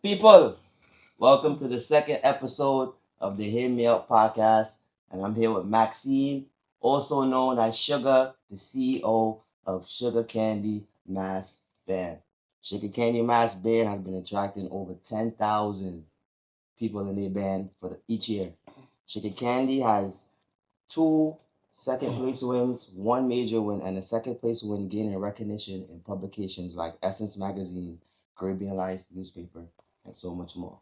People, welcome to the second episode of the Hear Me Out podcast. And I'm here with Maxine, also known as Sugar, the CEO of Sugar Candy Mass Band. Sugar Candy Mass Band has been attracting over 10,000 people in their band each year. Sugar Candy has two second place wins, one major win, and a second place win gaining recognition in publications like Essence Magazine, Caribbean Life newspaper, and so much more.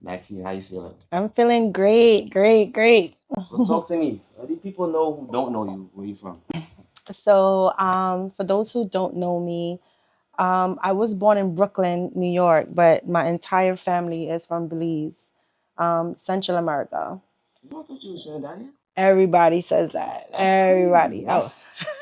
Maxine, how you feeling? I'm feeling great, great, great. So talk to me. Let these people know who don't know you, where you from. For those who don't know me, I was born in Brooklyn, New York, but my entire family is from Belize, Central America. You know, I thought you was Trinidadian. Everybody says that. That's crazy. Everybody. Oh.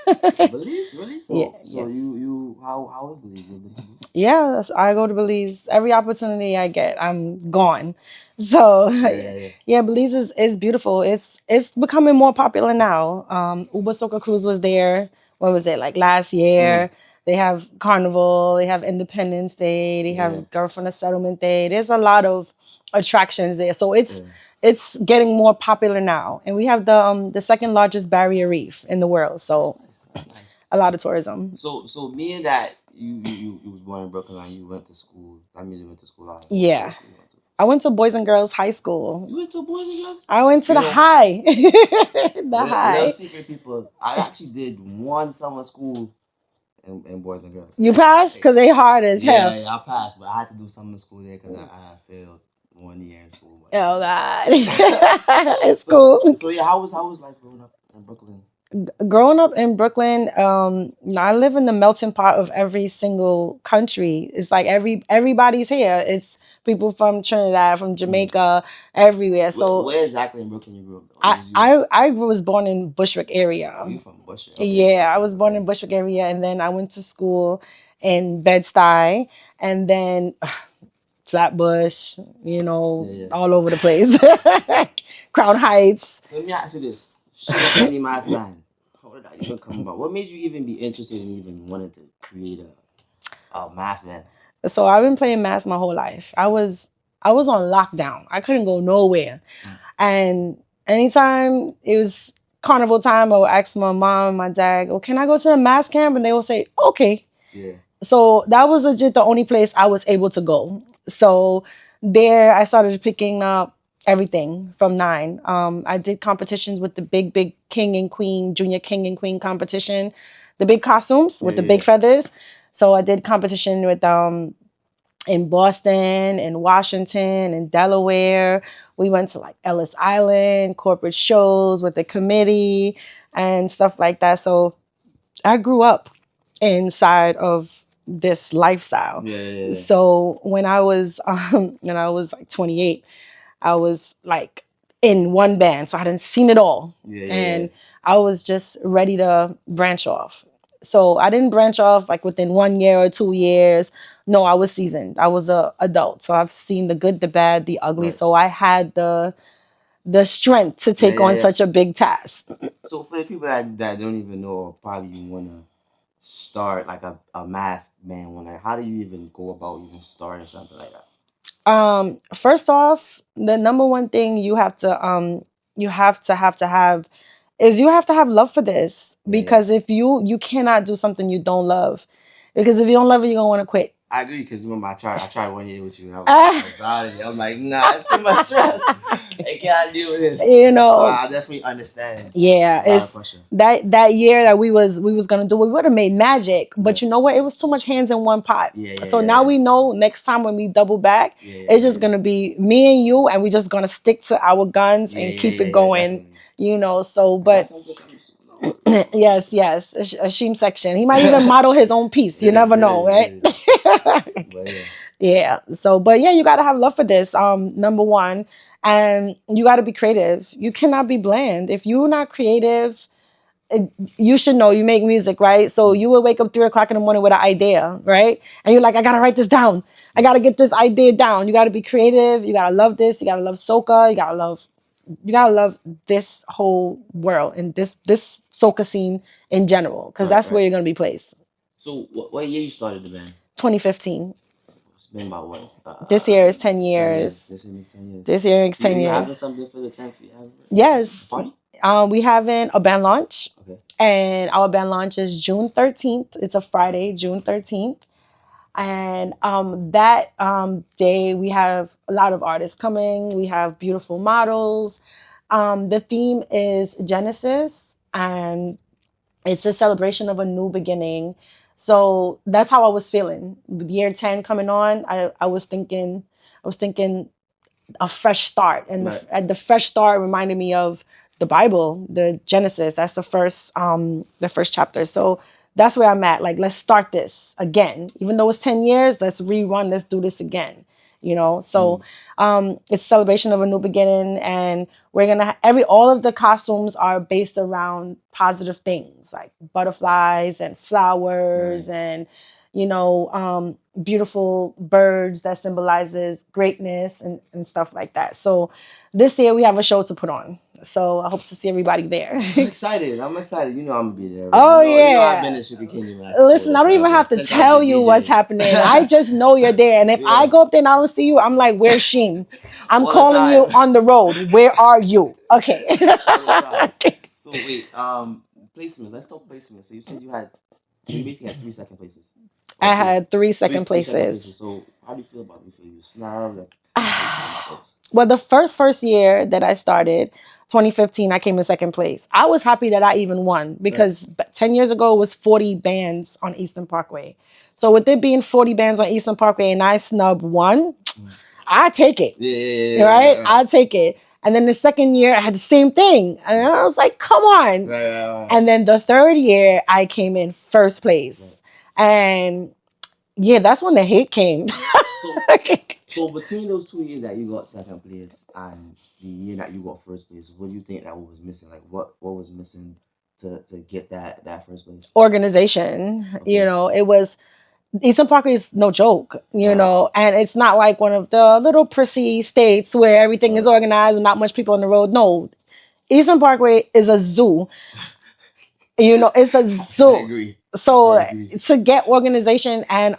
That's Belize, really? Yeah, So yes. you how is Belize? You been to Belize? Yes, I go to Belize every opportunity I get. I'm gone. So Yeah. yeah, Belize is beautiful. It's becoming more popular now. Uber Soca Cruise was there. What was it like last Mm, year? They have Carnival. They have Independence Day. They yeah. have Girlfriend of Settlement Day. There's a lot of attractions there. So it's Yeah. it's getting more popular now, and we have the second largest barrier reef in the world. That's So nice. That's nice. a lot of tourism. So being that you was born in Brooklyn and you went to school. I mean, you went to school out. What Yeah. school you went to? I went to Boys and Girls High School. You went to Boys and Girls? I went to the You know, high. a The little high. secret, people. I actually did one summer school in Boys and Girls. You passed because they hard as hell. Yeah, I passed, but I had to do summer school there because I had failed 1 year in school. Oh God. It's So cool. so yeah, how was life growing up in Brooklyn? Growing up in Brooklyn, I live in the melting pot of every single country. It's like everybody's here. It's people from Trinidad, from Mm. Jamaica, everywhere. So Where exactly in Brooklyn you grew up? Though? I, Was you? I I was born in Bushwick Oh, area. you from Bushwick? Okay, Yeah, I okay, was born okay. in Bushwick area, and then I went to school in Bed-Stuy, and then Flatbush, Yeah, yeah. all over the place. Crown Heights. So let me ask you this: Sugar Candy Mass Band. How did that even come about? What made you even be interested in even wanting to create a mass band? So I've been playing mass my whole life. I was on lockdown. I couldn't go nowhere. Mm. And anytime it was carnival time, I would ask my mom and my dad, "Oh, can I go to the mass camp?" And they will say, "Okay." Yeah, So that was legit the only place I was able to go. So there I started picking up everything from nine. I did competitions with the big king and queen, junior king and queen competition, the big costumes yeah, with the yeah. big feathers. So I did competition with in Boston, in Washington, in Delaware. We went to like Ellis Island, corporate shows with the committee and stuff like that. So I grew up inside of this lifestyle. Yeah, yeah, yeah. So when I was like 28, I was like in one band, so I hadn't seen it all, Yeah, yeah, yeah. and I was just ready to branch off. So I didn't branch off like within 1 year or 2 years. No, I was seasoned. I was a adult, so I've seen the good, the bad, the ugly. Right. So I had the strength to Yeah, take yeah, on yeah. such a big task. So for the people that don't even know or probably wanna start like a mask band one, like how do you even go about even starting something like that? First off, the number one thing you have to have is you have to have love for this, Yeah, yeah. because if you cannot do something you don't love, because if you don't love it, you're gonna want to quit. I agree because remember I tried 1 year with you and I was out of it. I'm like, nah, it's too much stress. I can't do this. you So know I definitely understand. It's yeah, a lot of it's pressure. that year that we was gonna do, we would have made magic, but Right. you know what, it was too much hands in one pot. Yeah, yeah, So yeah, now yeah. we know next time when we double back, Yeah, yeah, it's yeah, just yeah. gonna be me and you, and we just gonna stick to our guns Yeah, and yeah, keep yeah, it yeah, going. definitely. So I got but some good coming soon. No, yes, a sheen section, he might even model his own piece, you really, never know, really, right? really. But yeah. Yeah. So, but yeah, you got to have love for this. Number one, and you got to be creative. You cannot be bland. If you're not creative, you should know you make music, right? So Mm, you will wake up 3 o'clock in the morning with an idea, right? And you're like, I gotta write this down. I yeah. gotta get this idea down. You gotta be creative. You gotta love this. You gotta love soca. You gotta love this whole world and this soca scene in general, because Right, that's where right. you're gonna be placed. So what year you started the band? 2015. been about what? This year is 10 10 years. This year is 10 years. This year is 10 You years. having something for the 10th? Yes. Party? We having a band launch. Okay. And our band launch is June 13th. It's a Friday, June 13th. And that day, we have a lot of artists coming. We have beautiful models. The theme is Genesis, and it's a celebration of a new beginning. So that's how I was feeling. With year 10 coming on, I was thinking a fresh start. And the fresh start reminded me of the Bible, the Genesis. That's the first chapter. So that's where I'm at. Like, let's start this again. Even though it's 10 years, let's rerun, let's do this again. So it's a celebration of a new beginning, and we're gonna all of the costumes are based around positive things like butterflies and flowers and beautiful birds that symbolizes greatness and stuff like that. So this year we have a show to put on. So I hope to see everybody there. I'm excited. I'm excited. I'm gonna be there. Oh, I've been to Sugar Candy Master. Listen, I don't even have to tell you what's happening. I just know you're there. And if I go up there and I don't see you, I'm like, where's Sheen? I'm calling you on the road. Where are you? Okay. So wait, placement. Let's talk placement. So you said you basically had 3 second places. I had 3 second places. So how do you feel about it? You feel you snob? Well, the first year that I started, 2015, I came in second place. I was happy that I even won because 10 years ago it was 40 bands on Eastern Parkway. So with it being 40 bands on Eastern Parkway and I snub one, I take it. Yeah. Right? I'll take it. And then the second year I had the same thing. And I was like, come on. Right. And then the third year I came in first place. And yeah, that's when the hate came. So between those 2 years that you got second place and the year that you got first place, what do you think that was missing? Like what was missing to get that first place? Organization. Okay. It was Eastern Parkway is no joke, and it's not like one of the little prissy states where everything is organized and not much people on the road. No, Eastern Parkway is a zoo. It's a zoo. I agree. So to get organization and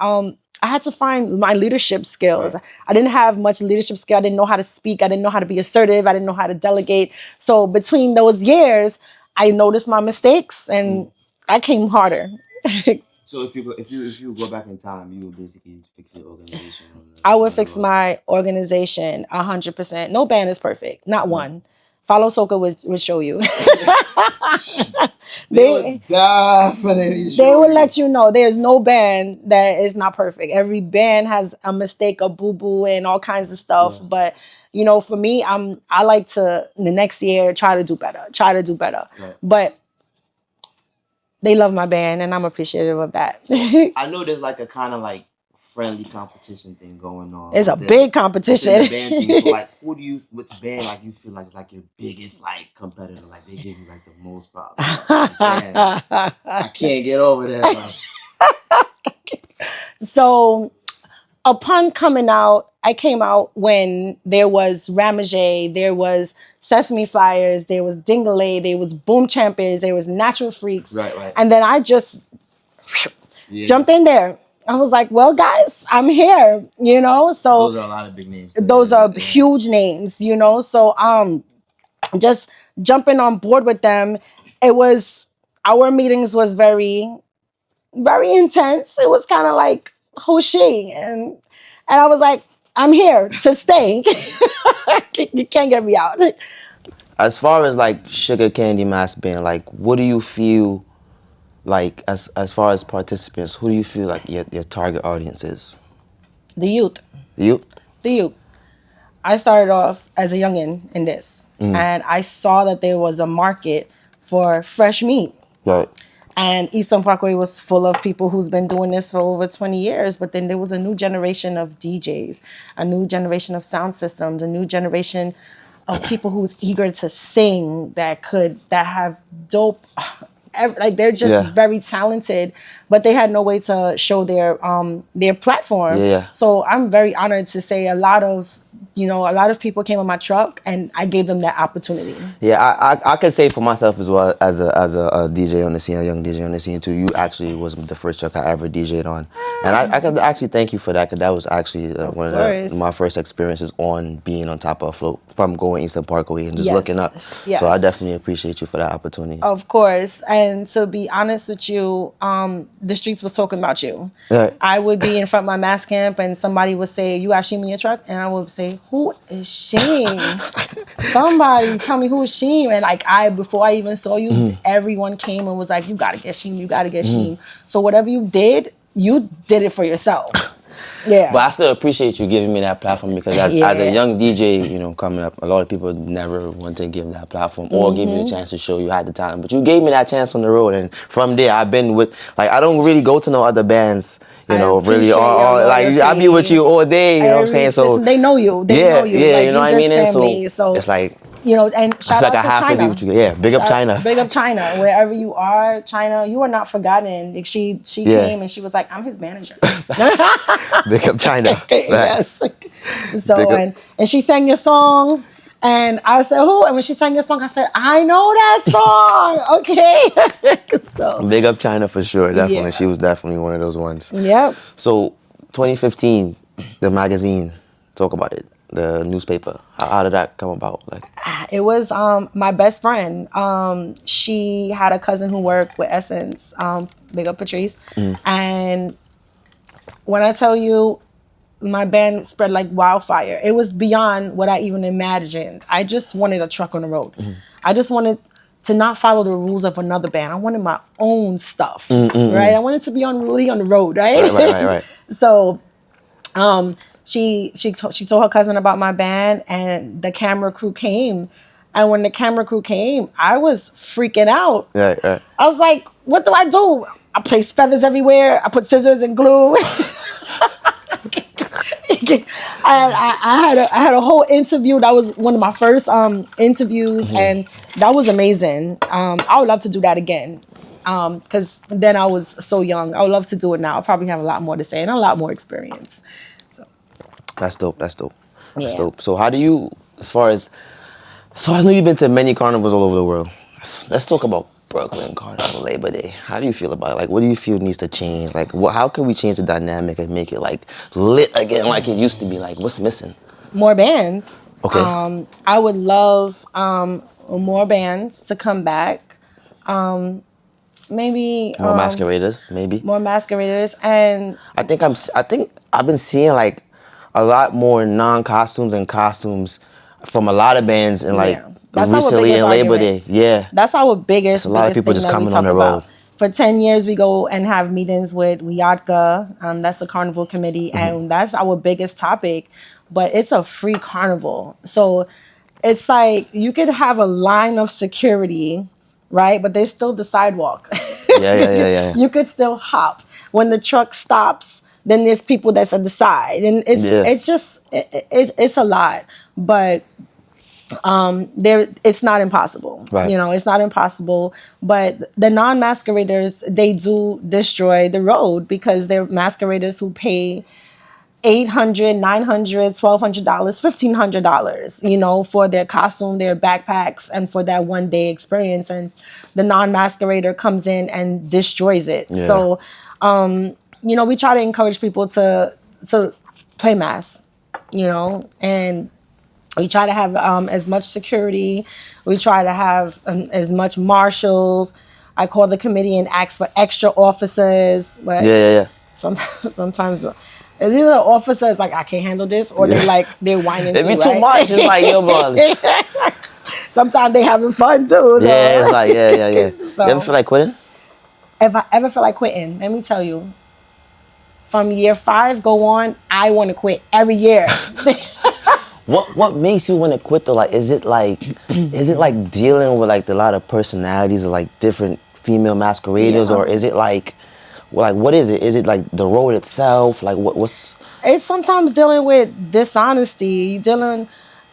I had to find my leadership skills. Right. I didn't have much leadership skill. I didn't know how to speak. I didn't know how to be assertive. I didn't know how to delegate. So between those years, I noticed my mistakes and I came harder. So if you go back in time, you would basically fix your organization. I would fix my organization 100%. No band is perfect. Not one. Follow Soca would show you. They definitely they will let you know there's no band that is not perfect. Every band has a mistake, a boo-boo, and all kinds of stuff. Yeah. But for me, I like to the next year try to do better. Right. But they love my band, and I'm appreciative of that. So, I know there's like a kind of like friendly competition thing going on. It's a big competition. The band thing. So like, which band like you feel like is like your biggest like competitor? Like they give you like the most power. I can't get over that. So, upon coming out, I came out when there was Ramajay, there was Sesame Flyers, there was Dingley, there was Boom Champions, there was Natural Freaks. Right. And then I just jumped in there. I was like, well, guys, I'm here, So those are a lot of big names. Those are huge names, So just jumping on board with them, our meetings was very, very intense. It was kind of like, who's she? And I was like, I'm here to stay. You can't get me out. As far as like Sugar Candy Mask Band, like what do you feel like as far as participants, who do you feel like your target audience is? The youth. The youth? I started off as a youngin' in this. And I saw that there was a market for fresh meat. Right. And Eastern Parkway was full of people who's been doing this for over 20 years. But then there was a new generation of DJs, a new generation of sound systems, a new generation of people who's eager to sing, that have dope, like they're just very talented, but they had no way to show their platform. Yeah. So I'm very honored to say a lot of you know, a lot of people came on my truck, and I gave them that opportunity. Yeah, I can say for myself as well as a DJ on the scene, a young DJ on the scene too. You actually was the first truck I ever DJ'd on, and I can actually thank you for that, because that was actually one of my first experiences on being on top of a float from going Eastern Parkway and just looking up. So I definitely appreciate you for that opportunity. Of course, and to be honest with you, the streets was talking about you. Right. I would be in front of my mass camp, and somebody would say, "You have Sheem in your truck?" And I would say, "Who is Sheem?" Somebody tell me who is Sheem. And like before I even saw you, everyone came and was like, "You gotta get Sheem. You gotta get Sheem." So whatever you did it for yourself. Yeah. But I still appreciate you giving me that platform, because as a young DJ, you know, coming up, a lot of people never want to give that platform or give you the chance to show you had the talent. But you gave me that chance on the road, and from there I've been with, like, I don't really go to no other bands, you know, really, or like I be with you all day, you know what I'm saying? So listen, they know you. They know you. Yeah, like, you know what I mean? And so it's like, you know, and shout out to China. Big up China. Big up China. Wherever you are, China, you are not forgotten. Like, she came and she was like, "I'm his manager." Big up China. Yes. So and she sang your song, and I said, "Who?" And when she sang your song, I said, "I know that song." Okay. So big up China for sure. Definitely, she was definitely one of those ones. Yep. So 2015, the magazine. Talk about it. The newspaper. How did that come about? Like, it was my best friend. She had a cousin who worked with Essence. Big up Patrice. And when I tell you, my band spread like wildfire. It was beyond what I even imagined. I just wanted a truck on the road. I just wanted to not follow the rules of another band. I wanted my own stuff, right? I wanted to be really on the road, right? Right. So, she told her cousin about my band, and the camera crew came. And when the camera crew came, I was freaking out. Right. I was like, "What do I do?" I place feathers everywhere. I put scissors and glue. I had a whole interview. That was one of my first interviews, and that was amazing. I would love to do that again, because then I was so young. I would love to do it now. I'll probably have a lot more to say and a lot more experience. So that's dope. That's Yeah. dope. So how do you, I know you've been to many carnivals all over the world. Let's talk about Brooklyn Carnival, Labor Day. How do you feel about it? Like, what do you feel needs to change? Like, how can we change the dynamic and make it like lit again, like it used to be? Like, what's missing? More bands. Okay. I would love more bands to come back. Maybe more masqueraders, maybe. More masqueraders, and I think I've been seeing like a lot more non-costumes and costumes from a lot of bands, and like recently in Labor Day. Yeah. That's our biggest. A lot of people just coming on the road. For 10 years, we go and have meetings with WIATCA. That's the Carnival Committee, and that's our biggest topic. But it's a free carnival, so it's like you could have a line of security, right? But there's still the sidewalk. Yeah. You could still hop when the truck stops. Then there's people that's on the side, and it's just it's a lot, but it's not impossible. Right. You know, it's not impossible. But the non-masqueraders, they do destroy the road, because they're masqueraders who pay $800, $900, $1,200, $1,500, you know, for their costume, their backpacks, and for that one day experience. And the non-masquerader comes in and destroys it. Yeah. So, you know, we try to encourage people to play mass, you know, and we try to have as much security. We try to have as much marshals. I call the committee and ask for extra officers. But yeah. Sometimes it's either officers like, "I can't handle this," or they're whining. It'd be too much. It's like, yo, boss. Sometimes they having fun too. So. Yeah, it's like yeah. So, you ever feel like quitting? If I ever feel like quitting, let me tell you, from year 5 go on, I want to quit every year. What makes you want to quit though? Like, is it like dealing with like a lot of personalities of like different female masqueraders, or is it like what is it? Is it like the road itself? Like what's? It's sometimes dealing with dishonesty.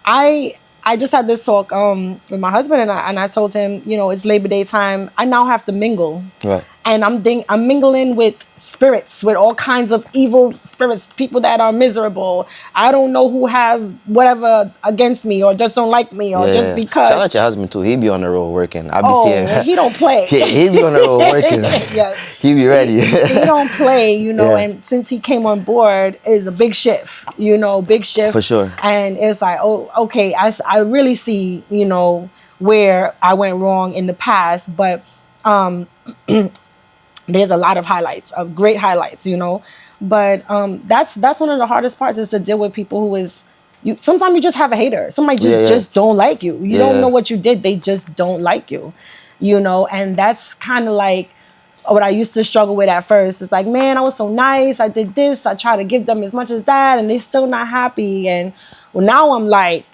I just had this talk with my husband, and I told him, you know, it's Labor Day time. I now have to mingle. Right. and I'm mingling with spirits, with all kinds of evil spirits, people that are miserable. I don't know who have whatever against me or just don't like me or just because. Shout out your husband too. He be on the road working. I be seeing. He don't play. he be on the road working. Yes. He be ready. He don't play, you know. Yeah. And since he came on board, it's a big shift, you know, big shift for sure. And it's like, oh, okay, I really see, you know, where I went wrong in the past, but there's a lot of highlights, of great highlights, you know. But that's one of the hardest parts, is to deal with people who is you. Sometimes you just have a hater. Somebody just don't like you. You don't know what you did. They just don't like you, you know. And that's kind of like what I used to struggle with at first. It's like, man, I was so nice. I did this. I try to give them as much as that, and they're still not happy. And well, now I'm like,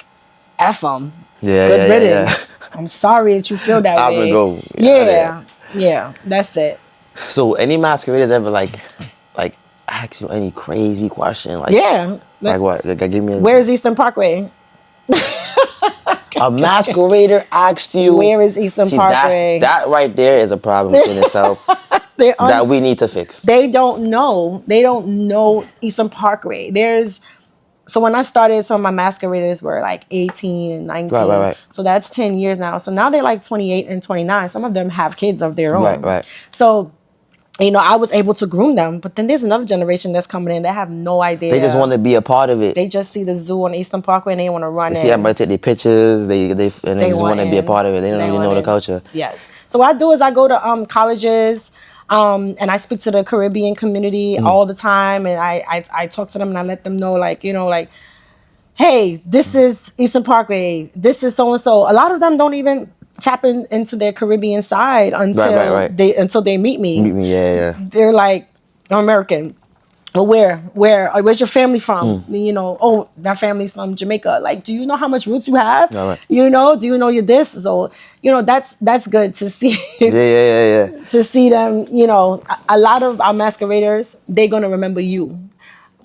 F them. Good riddance. I'm sorry that you feel that way. Go. Yeah, that's it. So, any masqueraders ever like ask you any crazy question? Like, like what? Like, give me. Where is Eastern Parkway? A masquerader asks you, where is Eastern Parkway? That right there is a problem in itself that we need to fix. They don't know. They don't know Eastern Parkway. So when I started, some of my masqueraders were like 18 and 19. Right. So that's 10 years now. So now they're like 28 and 29. Some of them have kids of their own. Right. So, you know, I was able to groom them. But then there's another generation that's coming in that have no idea. They just want to be a part of it. They just see the zoo on Eastern Parkway and they want to run in. They see everybody take their pictures. They just want to be a part of it. They don't really know the culture. Yes. So what I do is I go to colleges. And I speak to the Caribbean community all the time, and I talk to them and I let them know, like, you know, like, hey, this is Eastern Parkway, this is so and so. A lot of them don't even tap into their Caribbean side until they meet me. They're like, I'm American. Well, where's your family from? You know, oh, that family's from Jamaica. Like, do you know how much roots you have? You know, do you know you're this? So, you know, that's good to see. To see them, you know, a lot of our masqueraders, they're gonna remember you.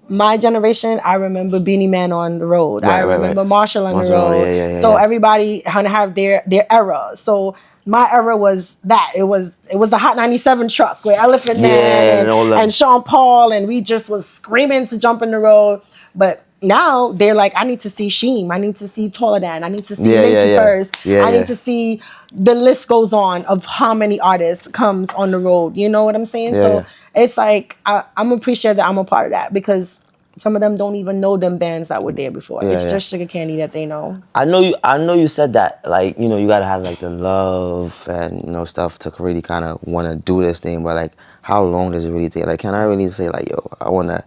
My generation, I remember Beanie Man on the road. I remember Marshall on the road. So everybody gonna have their era. So my era was that. It was the Hot 97 truck with Elephant Man and Sean Paul, and we just was screaming to jump in the road. But now they're like, I need to see Sheem. I need to see Taller Than. I need to see Nikki first. I need to see, the list goes on of how many artists comes on the road. You know what I'm saying? So it's like, I'm appreciative that I'm a part of that, because some of them don't even know them bands that were there before. It's just Sugar Candy that they know. I know you said that, like, you know, you gotta have like the love and, you know, stuff to really kind of want to do this thing. But like, how long does it really take? Like, can I really say like, yo, I want to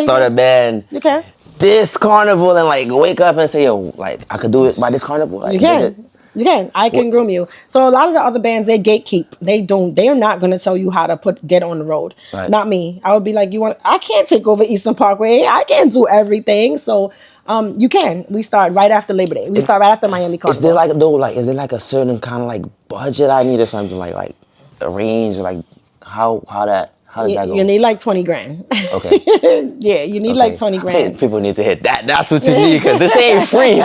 start a band? You can. This carnival, and like wake up and say, yo, like, I could do it by this carnival. Like, you can. You can. I can groom you. So a lot of the other bands, they gatekeep. They're not going to tell you how to get on the road. Not me. I would be like, I can't take over Eastern Parkway. I can't do everything. So you can. We start right after Labor Day. We start right after Miami Carnival. Is there like a certain kind of like budget I need or something, like a range, like how does that go? You need like 20 grand. Okay. Yeah, you need like 20 grand. People need to hit that. That's what you need, because this ain't free.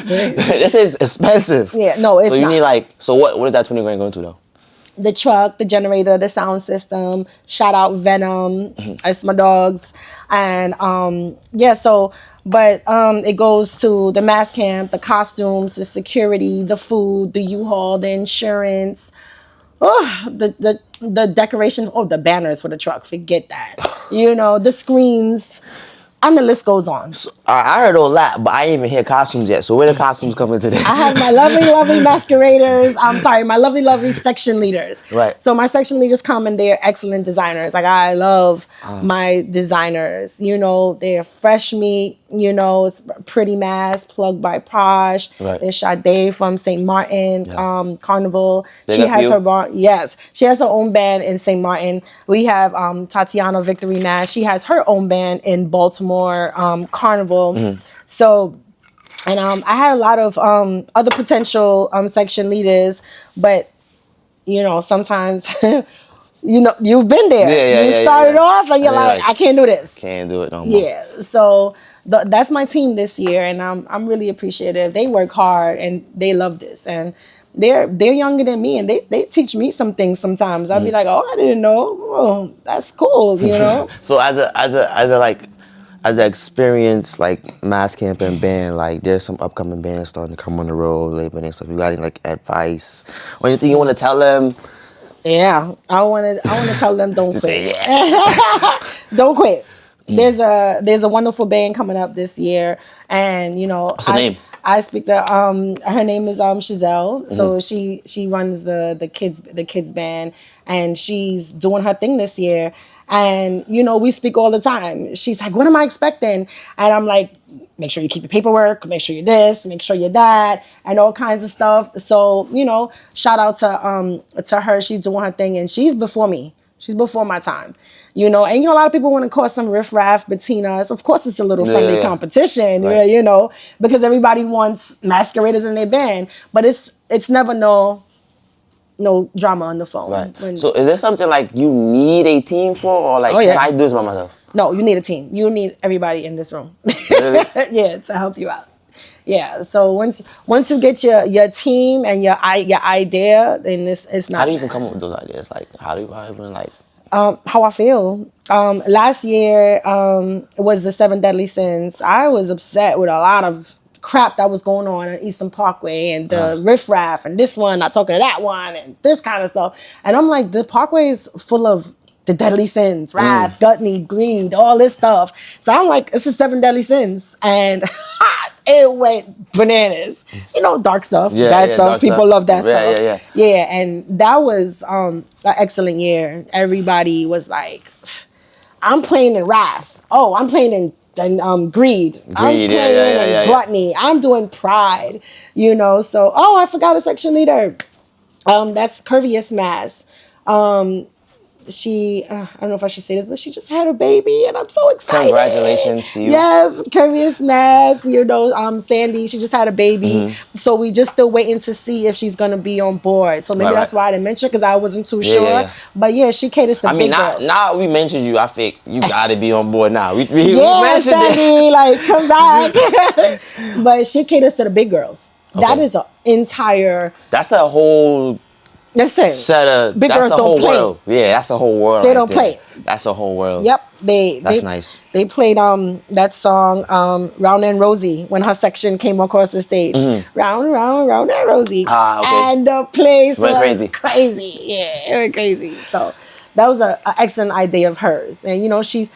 This is expensive. Yeah, no, it's not. So you need like, so what is that 20 grand going to though? The truck, the generator, the sound system. Shout out Venom. It's my dogs. And but it goes to the mass camp, the costumes, the security, the food, the U-Haul, the insurance. Oh, the decorations, the banners for the truck, forget that. You know, the screens, and the list goes on. So, I heard all that, but I ain't even hear costumes yet. So where the costumes coming today? I have my lovely masqueraders. My lovely section leaders. Right. So my section leaders come and they're excellent designers. Like, I love my designers. You know, they're fresh meat. You know, it's Pretty Mask, plugged by Posh. Right. There's Sade from St. Martin, Carnival. She has her own band in St. Martin. We have Tatiana Victory Nash. She has her own band in Baltimore, Carnival. So, and I had a lot of other potential section leaders, but you know, sometimes you know, you've been there. You started off and you're like, I can't do this. Can't do it no more. Yeah. So that's my team this year, and I'm really appreciative. They work hard and they love this, and they're younger than me, and they teach me some things sometimes. I'd be like, oh, I didn't know. Oh, that's cool, you know. So as an experienced like mass camp and band, like there's some upcoming bands starting to come on the road, label and stuff. You got any like advice or anything you want to tell them? Yeah, I wanna tell them don't Just say quit. yeah. Don't quit. There's a wonderful band coming up this year, and What's the name? I speak the her name is Chazelle. So she runs the kids band, and she's doing her thing this year. And we speak all the time. She's like, "What am I expecting?" And I'm like, "Make sure you keep your paperwork. Make sure you're this. Make sure you're that, and all kinds of stuff." So shout out to her. She's doing her thing, and she's before me. She's before my time. And a lot of people want to cause some riffraff between us. Of course, it's a little friendly competition, Right. because everybody wants masqueraders in their band, but it's never no drama on the phone. Right. So is there something like you need a team for, or like Oh, yeah. can I do this by myself? No, you need a team. You need everybody in this room. Really? Yeah, to help you out. Yeah. So once you get your team and your idea, then it's not How do you even come up with those ideas? Like how do you even like? how I feel. Last year it was the Seven Deadly Sins. I was upset with a lot of crap that was going on Eastern Parkway and the riffraff and this one not talking to that one and this kind of stuff. And I'm like, the Parkway is full of the deadly sins, wrath, gluttony, greed, all this stuff. So I'm like, it's the Seven Deadly Sins, and it went bananas. Dark stuff, bad stuff. dark People stuff. love that stuff. Yeah. And that was an excellent year. Everybody was like, I'm playing in wrath. Oh, I'm playing in greed. I'm playing in gluttony. I'm doing pride. So I forgot a section leader. That's Curvious Mass. I don't know if I should say this, but she just had a baby, and I'm so excited. Congratulations to you. Yes, Curvious Mass. Sandy, she just had a baby, so we just still waiting to see if she's gonna be on board. So maybe that's why I didn't mention, because I wasn't too sure. Yeah. But yeah, she caters to big girls. Now we mentioned you. I think you gotta be on board now. We Yeah, mentioned it. Sandy, like come back. But she caters to the big girls. Okay. That is an entire. That's a whole That's it. set of. Big That's girls a don't whole play. world. Yeah, that's a whole world. They right don't there. play. That's a whole world. Yep, That's nice. They played that song "Round and Rosie" when her section came across the stage. Round, round, round and Rosie. Okay. And the place Went was crazy. Yeah, it went crazy. So that was an excellent idea of hers. And she's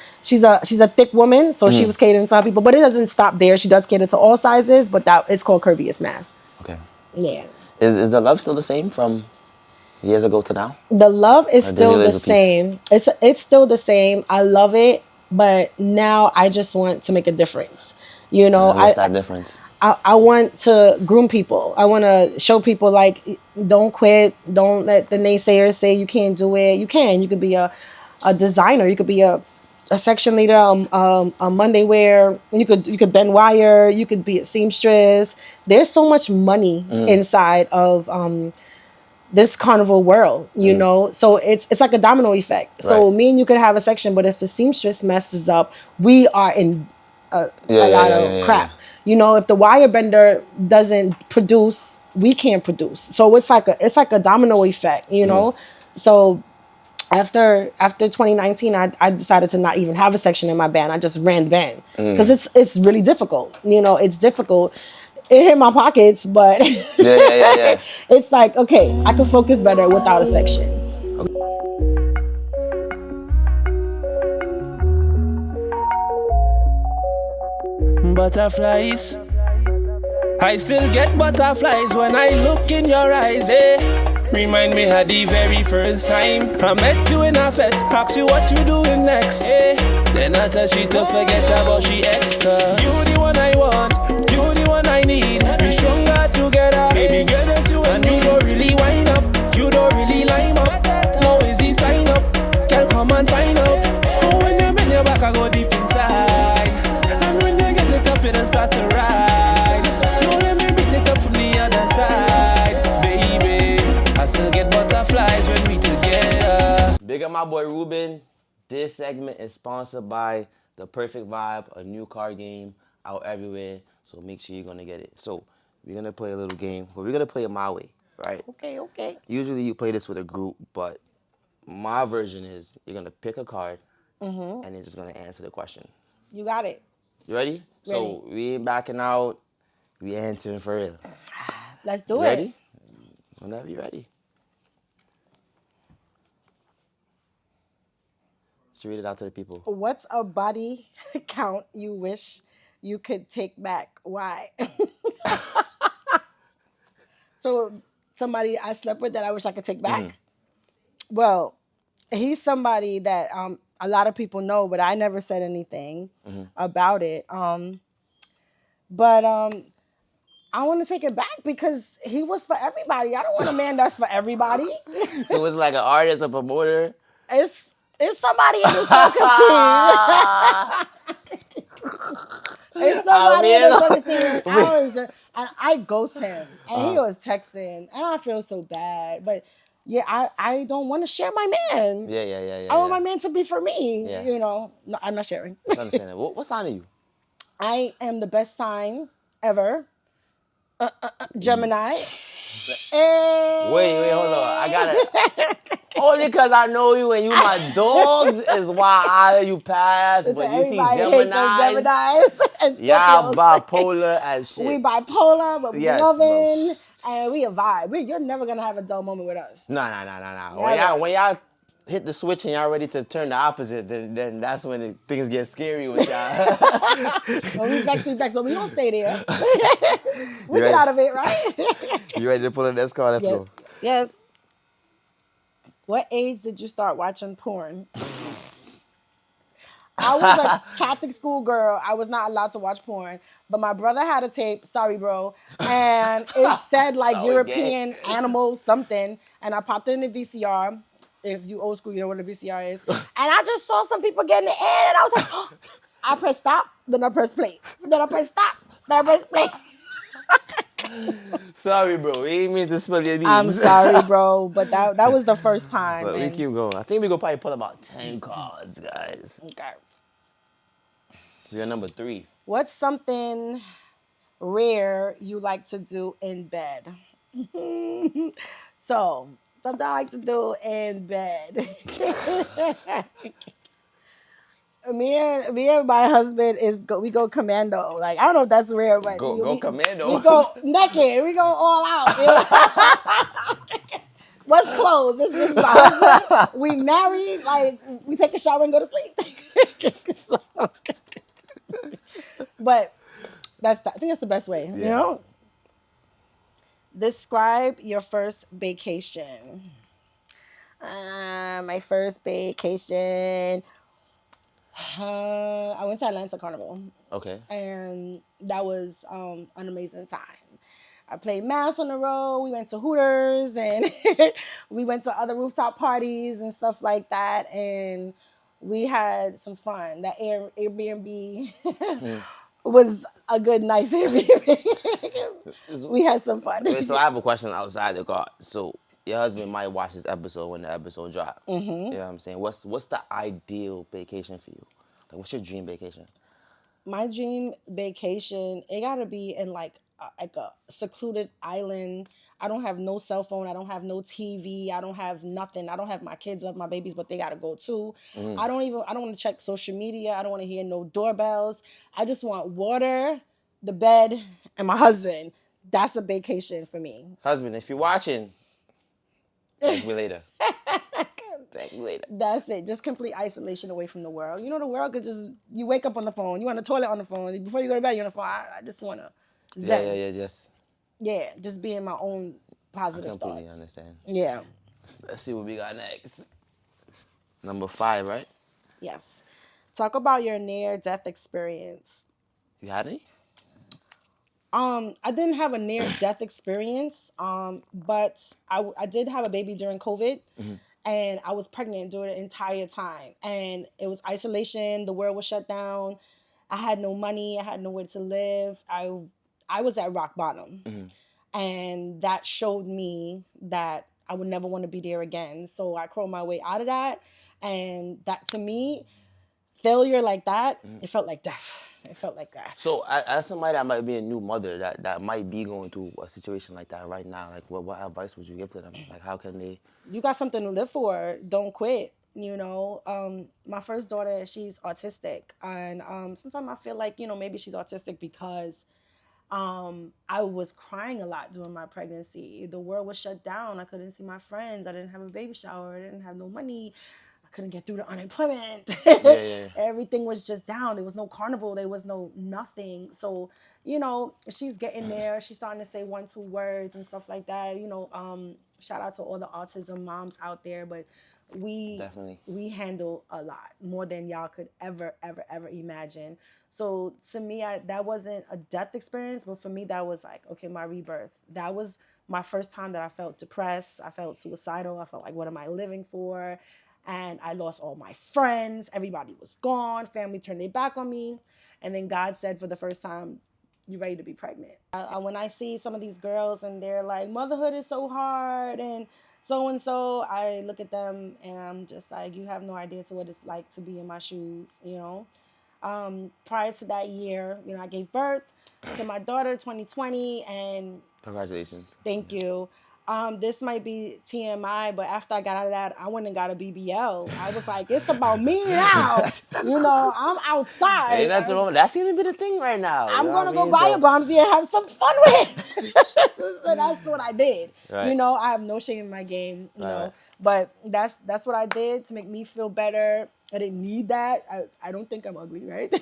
a thick woman, so she was catering to her people. But it doesn't stop there. She does cater to all sizes, but it's called Curvious Mass. Okay. Yeah. Is the love still the same from years ago to now? The love is Or still there's the a piece? same. It's still the same. I love it, but now I just want to make a difference. What's that difference? I want to groom people. I want to show people, like, don't quit. Don't let the naysayers say you can't do it. You can. You could be a designer. You could be a section leader, a Monday wear. You could bend wire. You could be a seamstress. There's so much money inside of this carnival world, so it's like a domino effect. So Right. me and you could have a section, but if the seamstress messes up, we are in a lot of crap. If the wire bender doesn't produce, we can't produce. So it's like a domino effect, So after 2019, I decided to not even have a section in my band. I just ran the band because it's really difficult. It's difficult. It hit my pockets, but Yeah. it's like, okay, I can focus better without a section. Butterflies. I still get butterflies when I look in your eyes, Remind me of the very first time I met you in a fete, ask you what you doing next, Then I tell she to forget about she extra. You the one I want, you the one I need. We stronger together, baby girl, that's you and you don't really wind up, you don't really line up. Now is the sign up, girl come and sign up. Oh, when you bend your back I go deep inside, and when you get it up it'll start to ride. No, let me beat it up from the other side, baby. I still get butterflies when we together. Big up my boy Ruben. This segment is sponsored by The Perfect Vibe, a new card game out everywhere. So make sure you're gonna get it. So we're gonna play a little game, but we're gonna play it my way, right? Okay. Usually you play this with a group, but my version is you're gonna pick a card Mm-hmm. and you're just gonna answer the question. You got it. You ready? So we ain't backing out. We answering for real. Let's do You it. ready? Whenever you're ready. Just read it out to the people. What's a body count you wish you could take back? Why? So somebody I slept with that I wish I could take back? Mm-hmm. Well, he's somebody that a lot of people know, but I never said anything about it. But I want to take it back because he was for everybody. I don't want a man that's for everybody. So it's like an artist, a promoter. It's somebody in the circus team. It's somebody in the circus team. And I ghost him, and he was texting, and I feel so bad. But yeah, I don't want to share my man. Yeah. I want my man to be for me. Yeah. You know, no, I'm not sharing. That's understandable. What sign are you? I am the best sign ever. Gemini. Wait, hold on. I gotta. Only because I know you and you my dogs is why I you pass. But But you see Geminis and Scorpios. y'all bipolar as shit. We bipolar, but we Yes, loving, and we a vibe. You're never gonna have a dull moment with us. Nah. When y'all hit the switch and y'all ready to turn the opposite, then that's when things get scary with y'all. When we vex, but we don't stay there. We You get ready? out of it, right? You ready to pull the next card? Let's go. Yes. What age did you start watching porn? I was a Catholic school girl. I was not allowed to watch porn, but my brother had a tape. Sorry, bro. And it said like European animals something, and I popped it in the VCR. If you old school, you know what a VCR is. And I just saw some people getting it in, and I was like, oh. I pressed stop, then I pressed play, then I pressed stop, then I pressed play. Sorry, bro. We ain't mean to spill your beans. I'm sorry, bro, but that was the first time. But we keep going. I think we gonna probably pull about 10 cards, guys. Okay. We're number 3. What's something rare you like to do in bed? So, something I like to do in bed. Me and my husband we go commando. Like, I don't know if that's rare, but Go commando. We go naked. We go all out. What's clothes? This is my husband. We married. Like, we take a shower and go to sleep. But I think that's the best way. Yeah. You know. Describe your first vacation. My first vacation. I went to Atlanta Carnival. Okay. And that was an amazing time. I played mass on the road. We went to Hooters and we went to other rooftop parties and stuff like that. And we had some fun. That Airbnb was a good, nice Airbnb. We had some fun. Okay, so I have a question outside the card. So your husband might watch this episode when the episode drops. You know what I'm saying? What's the ideal vacation for you? Like, what's your dream vacation? My dream vacation, it gotta be in like a secluded island. I don't have no cell phone. I don't have no TV. I don't have nothing. I don't have my kids, my babies, but they gotta go too. I don't want to check social media. I don't want to hear no doorbells. I just want water, the bed, and my husband. That's a vacation for me. Husband, if you're watching, thank me later. Thank me later. That's it. Just complete isolation away from the world. You know, the world could just, you wake up on the phone. You on the toilet on the phone. Before you go to bed, you're on the phone. I just want to zen. Yeah, just be in my own positive thoughts. I completely understand. Yeah. Let's see what we got next. Number 5, right? Yes. Talk about your near-death experience. You had any? I didn't have a near-death experience, but I did have a baby during COVID. And I was pregnant during the entire time. And it was isolation. The world was shut down. I had no money. I had nowhere to live. I was at rock bottom. And that showed me that I would never want to be there again. So I crawled my way out of that. And that, to me, failure like that, it felt like death. It felt like that. So, as somebody that might be a new mother that might be going through a situation like that right now, like what advice would you give to them? Like, how can they? You got something to live for. Don't quit. My first daughter, she's autistic, and sometimes I feel like maybe she's autistic because I was crying a lot during my pregnancy. The world was shut down. I couldn't see my friends. I didn't have a baby shower. I didn't have no money. I couldn't get through the unemployment. Yeah. Everything was just down. There was no carnival. There was no nothing. So, she's getting there. She's starting to say 1, 2 words and stuff like that. Shout out to all the autism moms out there. But we handle a lot more than y'all could ever imagine. So to me, that wasn't a death experience, but for me, that was like, okay, my rebirth. That was my first time that I felt depressed. I felt suicidal. I felt like, what am I living for? And I lost all my friends. Everybody was gone. Family turned their back on me. And then God said for the first time, you ready to be pregnant. When I see some of these girls and they're like, motherhood is so hard and so, I look at them and I'm just like, you have no idea to what it's like to be in my shoes, Prior to that year, I gave birth to my daughter 2020, and Congratulations. Thank you. This might be TMI, but after I got out of that, I went and got a BBL. I was like, it's about me now. I'm outside. Ain't nothing wrong. That seems to be the thing right now. I'm gonna go buy a Bombsy and have some fun with it. So that's what I did. Right. I have no shame in my game. Right. But that's what I did to make me feel better. I didn't need that. I don't think I'm ugly, right?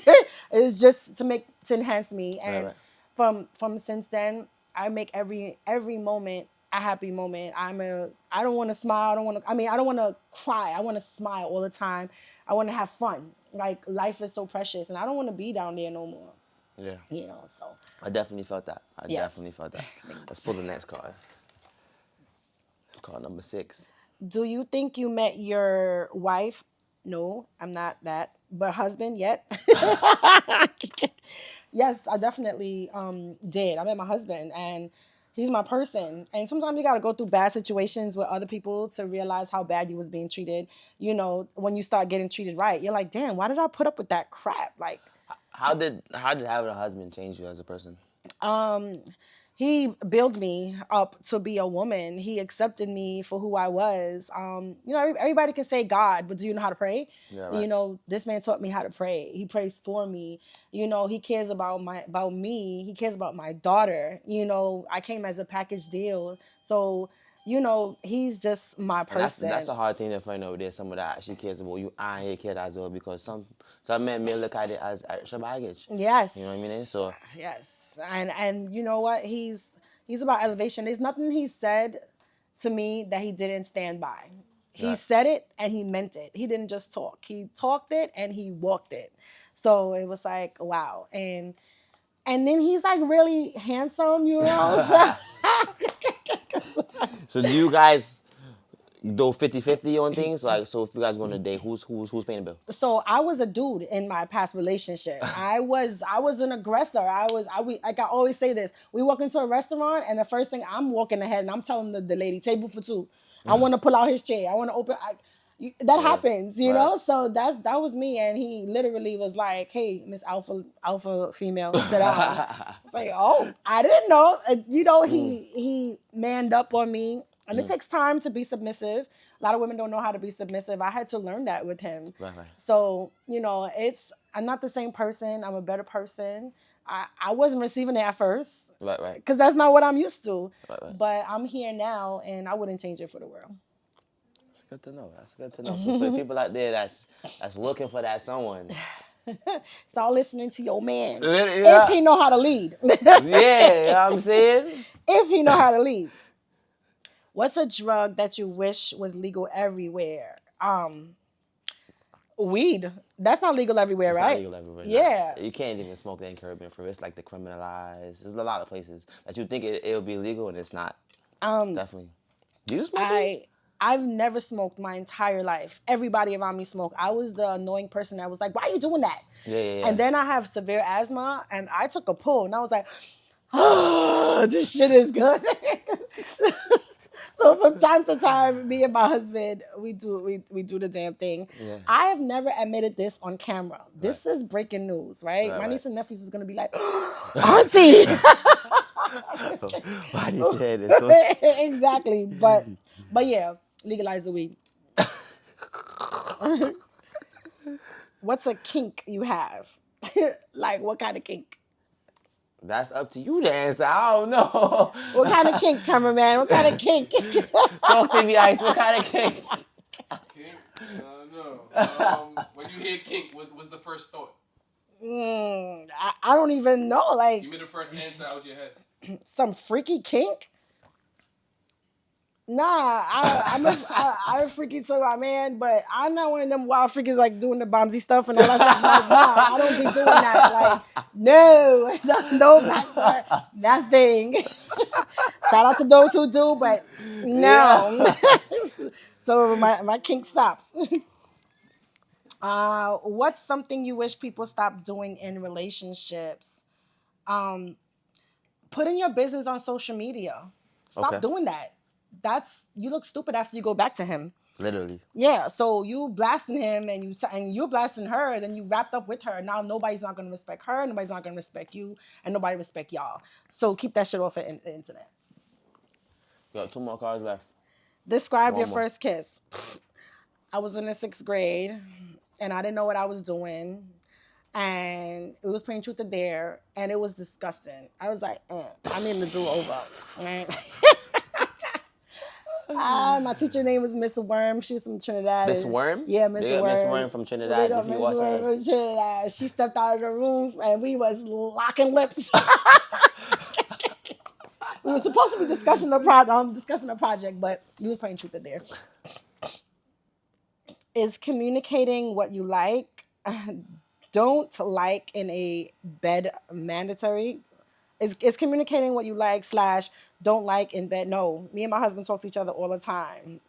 It's just to enhance me. And from since then, I make every moment a happy moment. I don't want to smile. I don't want to cry. I want to smile all the time. I want to have fun. Like, life is so precious, and I don't want to be down there no more. Yeah. So. I definitely felt that. Let's pull the next card. Card number 6. Do you think you met your wife? No, I'm not that. But husband yet? Yes, I definitely did. I met my husband, and he's my person. And sometimes you got to go through bad situations with other people to realize how bad you was being treated. When you start getting treated right, you're like, damn, why did I put up with that crap? Like, how did having a husband change you as a person? He built me up to be a woman. He accepted me for who I was. Everybody can say God, but do you know how to pray? Yeah, right. This man taught me how to pray. He prays for me. He cares about me. He cares about my daughter. I came as a package deal. So, he's just my person. That's a hard thing to find out. There's someone that actually cares about you and he cares as well, because some men may look at it as extra baggage. Yes. You know what I mean? So yes. And you know what? He's about elevation. There's nothing he said to me that he didn't stand by. He said it and he meant it. He didn't just talk. He talked it and he walked it. So it was like, wow. And then he's like really handsome, So do you guys go 50-50 on things? Like, so if you guys go on a date, who's paying the bill? So I was a dude in my past relationship. I was an aggressor. Like I always say this. We walk into a restaurant and the first thing, I'm walking ahead and I'm telling the lady, table for 2. I want to pull out his chair. I want to open. That happens, know? So that was me. And he literally was like, hey, Miss Alpha female, sit down. I was like, oh, I didn't know. He manned up on me. And it takes time to be submissive. A lot of women don't know how to be submissive. I had to learn that with him. Right. So, I'm not the same person. I'm a better person. I wasn't receiving it at first. Right. Because that's not what I'm used to. Right. But I'm here now, and I wouldn't change it for the world. That's good to know. So for people out there that's looking for that someone, start listening to your man. Yeah. If he know how to lead. Yeah, you know what I'm saying? If he know how to lead. What's a drug that you wish was legal everywhere? Weed. That's not legal everywhere, It's right? not legal everywhere. Yeah. No. You can't even smoke that in Caribbean for it. It's like decriminalized. There's a lot of places that you think it'll be legal and it's not. Definitely. Do you smoke weed? I've never smoked my entire life. Everybody around me smoked. I was the annoying person that was like, why are you doing that? Yeah. And then I have severe asthma, and I took a pull, and I was like, oh, this shit is good. So from time to time, me and my husband, we do the damn thing. Yeah. I have never admitted this on camera. This is breaking news, right? Right, My right. niece and nephews is gonna be like, Auntie. Why did you say this? So Exactly. But yeah, legalize the weed. What's a kink you have? Like what kind of kink? that's up to you to answer. I don't know. What kind of kink, cameraman? What kind of kink? Talk to me, Ice. What kind of kink? Kink? No. When you hear kink, what's the first thought? I don't even know. Like Give me the first answer out your head. some freaky kink. Nah, I'm freaky to my man, but I'm not one of them wild freakies like doing the bombsy stuff and all that stuff. Like, nah, I don't be doing that. Like, no backdoor, nothing. Shout out to those who do, but no. So my kink stops. What's something you wish people stop doing in relationships? Putting your business on social media. Stop doing that. You look stupid after you go back to him. Literally. Yeah, so you blasting him and you blasting her, then you wrapped up with her. Now nobody's not gonna respect her, nobody's not gonna respect you, and nobody respect y'all. So keep that shit off the internet. You got 2 more cards left. Describe One your more. first kiss. I was in the 6th grade, and I didn't know what I was doing, and it was playing Truth or Dare, and it was disgusting. I was like, I need to do over. Right? My teacher name was Miss Worm. She was from Trinidad. Miss Worm? Yeah, Miss Worm. Miss Worm from Trinidad. If you watch Worm her. from Trinidad. She stepped out of the room and we was locking lips. We were supposed to be discussing a project, but we was playing Truth or Dare. Is communicating what you like, don't like in a bed mandatory? Is communicating what you like / don't like in bed? No, me and my husband talk to each other all the time.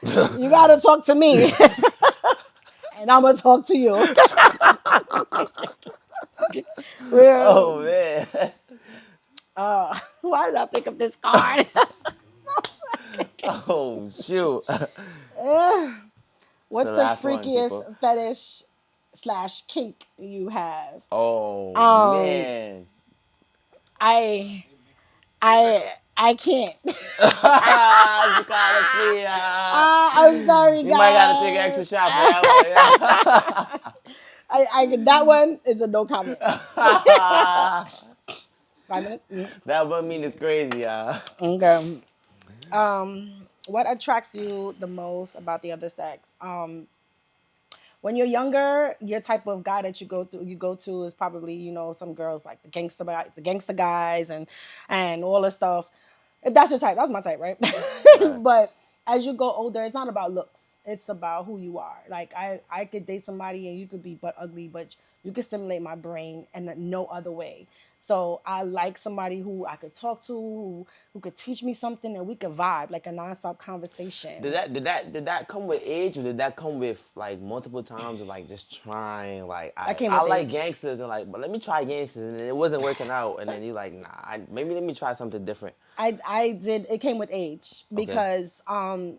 You gotta talk to me, and I'm gonna talk to you. Oh man. Why did I pick up this card? Oh shoot. What's So the last one, freakiest people. fetish / kink you have? Oh man. I can't. I'm sorry, guys. You might gotta take an extra shot for that one. I that one is a no comment. 5 minutes. That one mean it's crazy, y'all. Okay. What attracts you the most about the other sex? When you're younger, your type of guy that you go to is probably, some girls like the gangster guys and all this stuff. If that's your type, that's my type, right? But as you go older, it's not about looks. It's about who you are. Like I could date somebody and you could be butt ugly, but you could stimulate my brain in no other way. So I like somebody who I could talk to, who could teach me something, and we could vibe like a nonstop conversation. Did that come with age, or did that come with like multiple times of like just trying? Like I like age. gangsters and like, but let me try gangsters, and it wasn't working out, and then you're like, nah, maybe let me try something different. I did. It came with age because I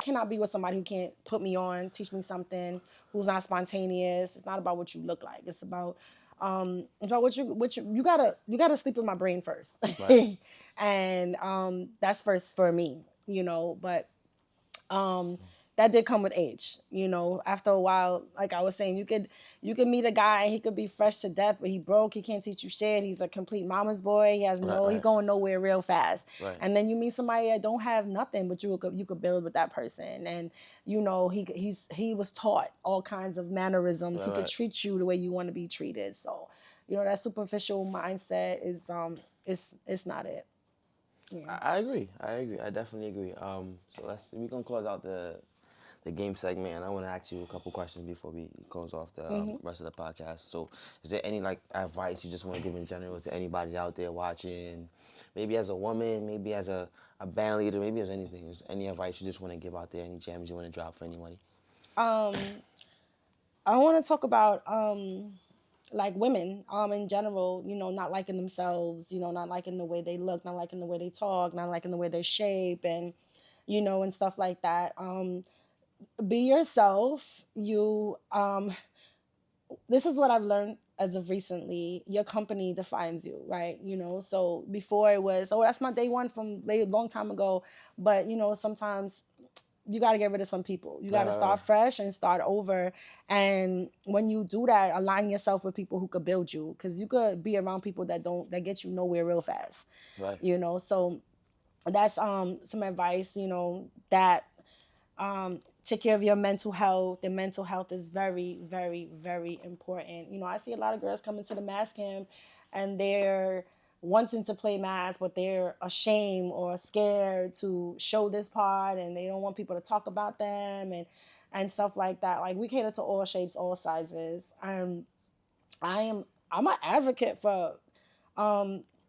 cannot be with somebody who can't put me on, teach me something, who's not spontaneous. It's not about what you look like. It's about what you gotta sleep with my brain first, right. And that's first for me, But that did come with age, After a while, like I was saying, you could meet a guy and he could be fresh to death, but he broke. He can't teach you shit. He's a complete mama's boy. He has he's going nowhere real fast. Right. And then you meet somebody that don't have nothing, but you could build with that person. And he was taught all kinds of mannerisms. Right. He could treat you the way you want to be treated. So, that superficial mindset is it's not it. Yeah. I agree. I definitely agree. So we can close out the game segment, and I want to ask you a couple questions before we close off the rest of the podcast. So, is there any advice you just want to give in general to anybody out there watching? Maybe as a woman, maybe as a band leader, maybe as anything. Is any advice you just want to give out there? Any gems you want to drop for anybody? I want to talk about like women in general, not liking themselves, not liking the way they look, not liking the way they talk, not liking the way they shape, and and stuff like that. Be yourself. This is what I've learned as of recently. Your company defines you, right? So before it was, oh, that's my day one from a long time ago. But sometimes you got to get rid of some people. You got to start fresh and start over. And when you do that, align yourself with people who could build you, because you could be around people that get you nowhere real fast. Right. So that's some advice, that take care of your mental health. And mental health is very, very, very important. I see a lot of girls coming to the mass camp and they're wanting to play mass, but they're ashamed or scared to show this part, and they don't want people to talk about them and stuff like that. Like, we cater to all shapes, all sizes. I'm an advocate for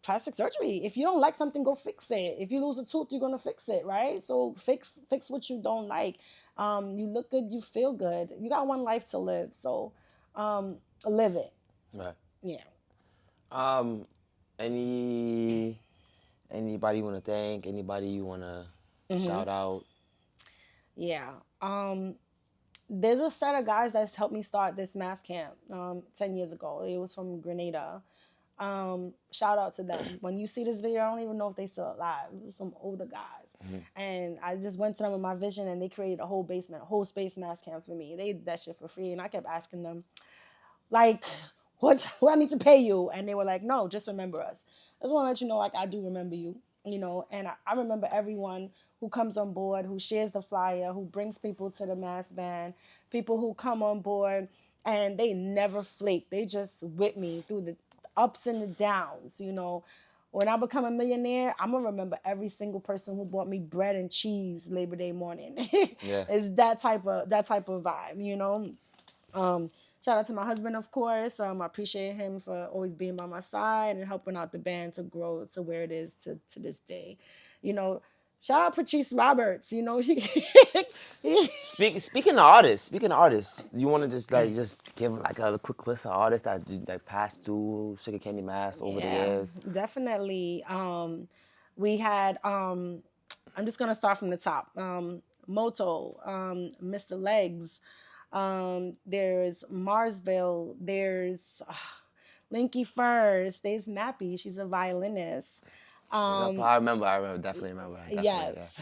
plastic surgery. If you don't like something, go fix it. If you lose a tooth, you're gonna fix it, right? So fix what you don't like. You look good, you feel good. You got one life to live, so live it. Right. Yeah. Anybody you want to thank? Anybody you want to shout out? Yeah. There's a set of guys that's helped me start this mass camp 10 years ago. It was from Grenada. Shout out to them. When you see this video, I don't even know if they still alive. It was some older guys. And I just went to them with my vision, and they created a whole space mass camp for me. They did that shit for free. And I kept asking them, like, what I need to pay you? And they were like, no, just remember us. I just want to let you know, like, I do remember you, and I remember everyone who comes on board, who shares the flyer, who brings people to the mass band, people who come on board, and they never flake. They just with me through the ups and the downs. When I become a millionaire, I'm gonna remember every single person who bought me bread and cheese Labor Day morning. Yeah. It's that type of vibe. Shout out to my husband, of course. I appreciate him for always being by my side and helping out the band to grow to where it is to this day. Shout out Patrice Roberts. Speaking of artists, you want to just give like a quick list of artists that passed through Sugar Candy Mass over the years? Definitely. We had I'm just gonna start from the top. Moto, Mr. Legs. There's Marsville. There's Linky First. There's Nappy. She's a violinist. I remember. Definitely remember. Yes.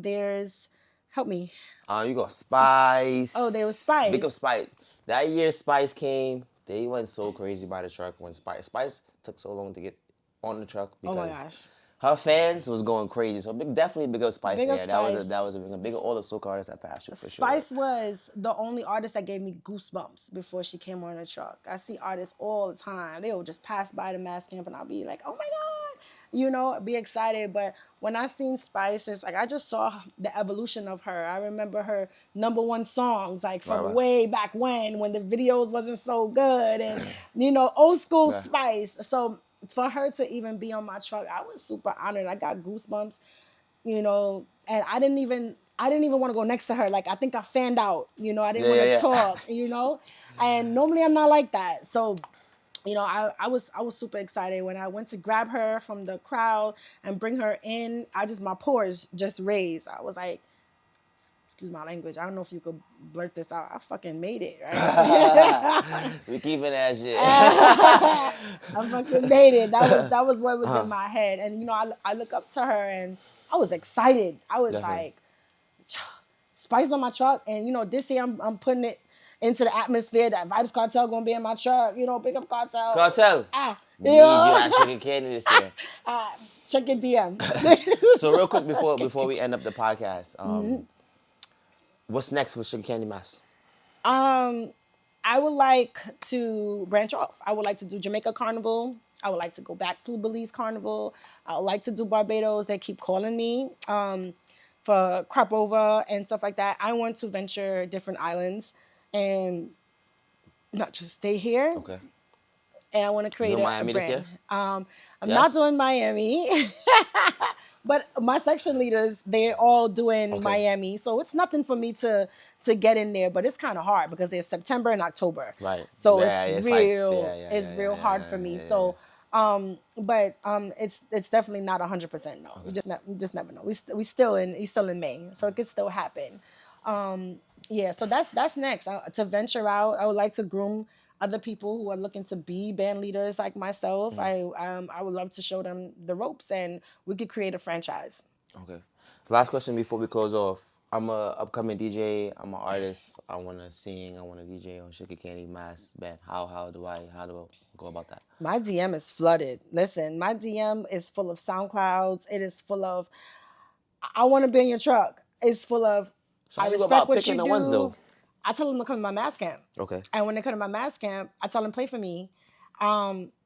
There's, help me. You got Spice. Oh, there was Spice. Big up Spice. That year Spice came, they went so crazy by the truck when Spice took so long to get on the truck because oh my gosh. her fans was going crazy. So definitely big up Spice. Big up yeah, Spice. That was a big up all the soca artists that passed through for sure. Spice was the only artist that gave me goosebumps before she came on the truck. I see artists all the time. They will just pass by the mass camp and I'll be like, oh my God, be excited. But when I seen Spice, it's like I just saw the evolution of her. I remember her #1 songs, like from way back when the videos wasn't so good, and old school Spice. So for her to even be on my truck, I was super honored. I got goosebumps, and I didn't even want to go next to her. Like, I think I fanned out, I didn't want to talk, and normally I'm not like that. So, I was super excited when I went to grab her from the crowd and bring her in. My pores just raised. I was like, excuse my language, I don't know if you could blurt this out. I fucking made it, right? We keeping that shit. I fucking made it. That was what was in my head. And I look up to her and I was excited. I was like, Spice on my truck, and this year I'm putting it into the atmosphere that Vibes Cartel gonna be in my truck. Big up Cartel. Cartel. We need you at Sugar Candy this year. Check your DM. So real quick before we end up the podcast, what's next with Sugar Candy Mass? I would like to branch off. I would like to do Jamaica Carnival. I would like to go back to Belize Carnival. I would like to do Barbados. They keep calling me for crop over and stuff like that. I want to venture different islands and not just stay here. Okay. And I want to create a Miami brand. This year? I'm not doing Miami. But my section leaders, they're all doing Miami. So it's nothing for me to to get in there, but it's kind of hard because there's September and October. Right. So Yeah, it's like, real, yeah, yeah, it's yeah, real yeah, hard yeah, for me. yeah, yeah, So, it's definitely not 100% no. You just never know. We still in May, so it could still happen. Yeah, so that's next. To venture out, I would like to groom other people who are looking to be band leaders like myself. I would love to show them the ropes, and we could create a franchise. Okay. Last question before we close off. I'm a upcoming DJ. I'm an artist. I want to sing. I want to DJ on Sugar Candy Mass Band. How do I go about that? My DM is flooded. Listen, my DM is full of SoundClouds. It is full of I want to be in your truck. It's full of So I how do you go respect about what picking you the do. ones though? I tell them to come to my mass camp. Okay. And when they come to my mass camp, I tell them play for me.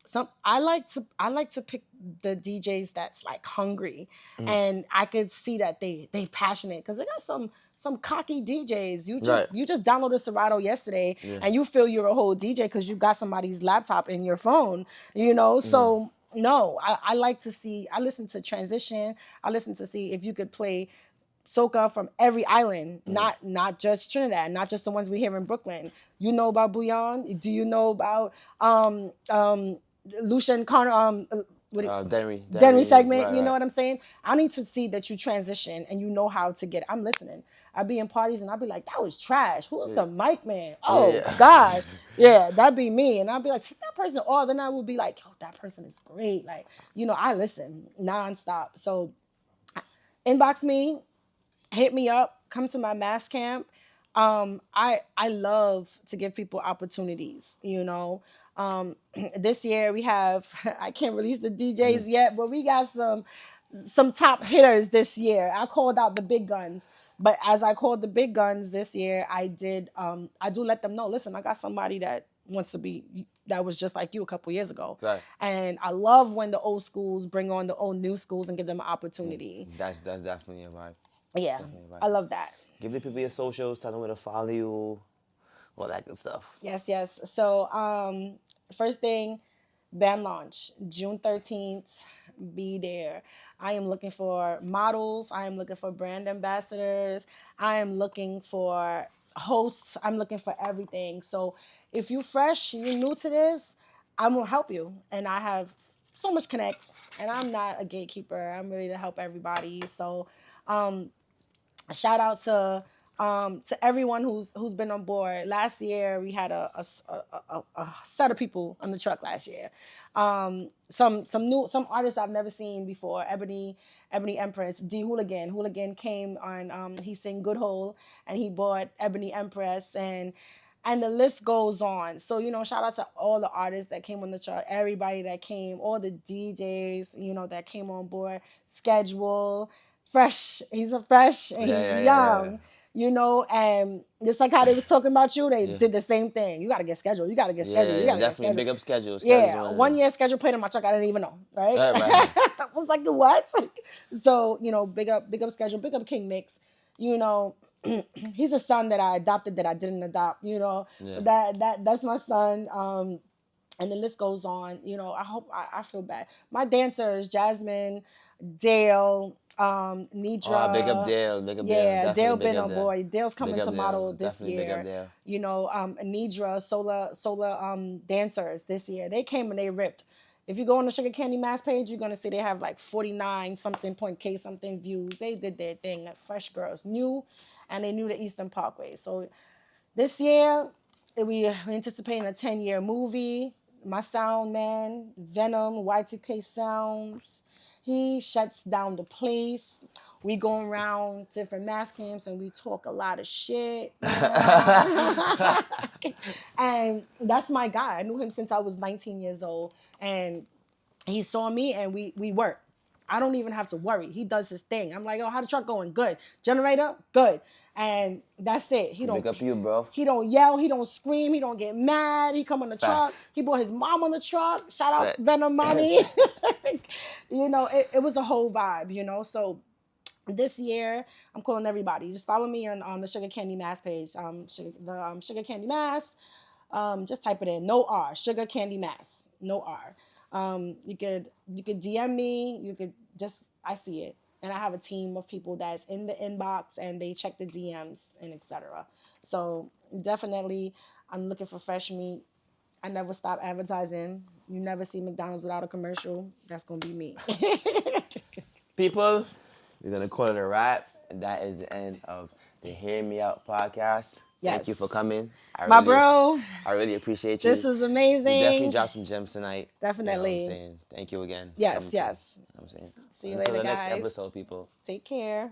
Some I like to pick the DJs that's like hungry, and I could see that they passionate because they got some cocky DJs. Right. You just downloaded Serato yesterday, Yeah. and you feel you're a whole DJ because you got somebody's laptop in your phone. So. No, I like to see. I listen to transition. I listen to see if you could play soca from every island, not just Trinidad, not just the ones we hear in Brooklyn. You know about Bouillon? Do you know about Lucian Denry segment? Right, You know right. what I'm saying? I need to see that you transition and you know how to get. I'm listening. I'd be in parties and I'd be like, that was trash. Who's the mic man? Oh Yeah. God. Yeah, that'd be me. And I'd be like, take that person off. Then I would be like, yo, that person is great. Like, I listen nonstop. So inbox me, hit me up, come to my mass camp. I love to give people opportunities, This year we have I can't release the DJs yet, but we got some top hitters this year. I called out the big guns. But as I called the big guns this year, I do let them know, listen, I got somebody that wants to be that was just like you a couple years ago. Right. And I love when the old schools bring on the old new schools and give them an opportunity. That's definitely a vibe. Yeah, Definitely a vibe. I love that. Give the people your socials. Tell them where to follow you. All that good stuff. Yes. So, first thing, band launch, June 13th. Be there. I am looking for models. I am looking for brand ambassadors. I am looking for hosts. I'm looking for everything. So if you fresh, you new to this, I'm gonna help you. And I have so much connects. And I'm not a gatekeeper. I'm ready to help everybody. So, shout out to everyone who's been on board. Last year we had a set of people on the truck last year. Some artists I've never seen before. Ebony Empress, D Hooligan. Hooligan came on. He sang Good Hole, and he bought Ebony Empress, and the list goes on. So shout out to all the artists that came on the truck, everybody that came, all the DJs that came on board. Schedule. Fresh. He's a fresh and he's young. And just like how they was talking about you, they did the same thing. You got to get scheduled. You got to get scheduled. You got to definitely big up schedules. Yeah, 1 year schedule played in my truck. I didn't even know, right? Right. I was like, what? So big up schedule, big up King Mix. He's a son that I adopted that I didn't adopt. That's my son. And the list goes on. I feel bad. My dancers, Jasmine, Dale, Nidra. Big up Dale. Big up Dale. Yeah, Dale Big been up on Dale. board. Dale's coming Big up to Dale. model this Definitely big up year. Dale. Nidra, Sola dancers this year. They came and they ripped. If you go on the Sugar Candy Mass page, you're gonna see they have like 49 something point K something views. They did their thing. That fresh girls knew, and they knew the Eastern Parkway. So this year we anticipating a 10-year movie. My sound man, Venom, Y2K Sounds. He shuts down the place. We go around different mass camps and we talk a lot of shit. And that's my guy. I knew him since I was 19 years old. And he saw me and we work. I don't even have to worry. He does his thing. I'm like, oh, how the truck going? Good. Generator? Good. And that's it. He don't Big up you, bro. He don't yell. He don't scream. He don't get mad. He come on the truck. He brought his mom on the truck. Shout out Venom Mommy. It was a whole vibe, So this year, I'm calling everybody. Just follow me on the Sugar Candy Mass page. Sugar Candy Mass. Just type it in. No R. Sugar Candy Mass. No R. You could DM me. You could I see it. And I have a team of people that's in the inbox and they check the DMs and etc. So definitely, I'm looking for fresh meat. I never stop advertising. You never see McDonald's without a commercial. That's gonna be me. People, we're gonna call it a wrap. And that is the end of the Hear Me Out podcast. Thank Yes. you for coming. My bro, I really appreciate you. this is amazing. You definitely dropped some gems tonight. Definitely. You know what I'm saying? Thank you again. for Yes, coming yes. through. You know what I'm saying? See you Until later, the next guys. episode, people. Take care.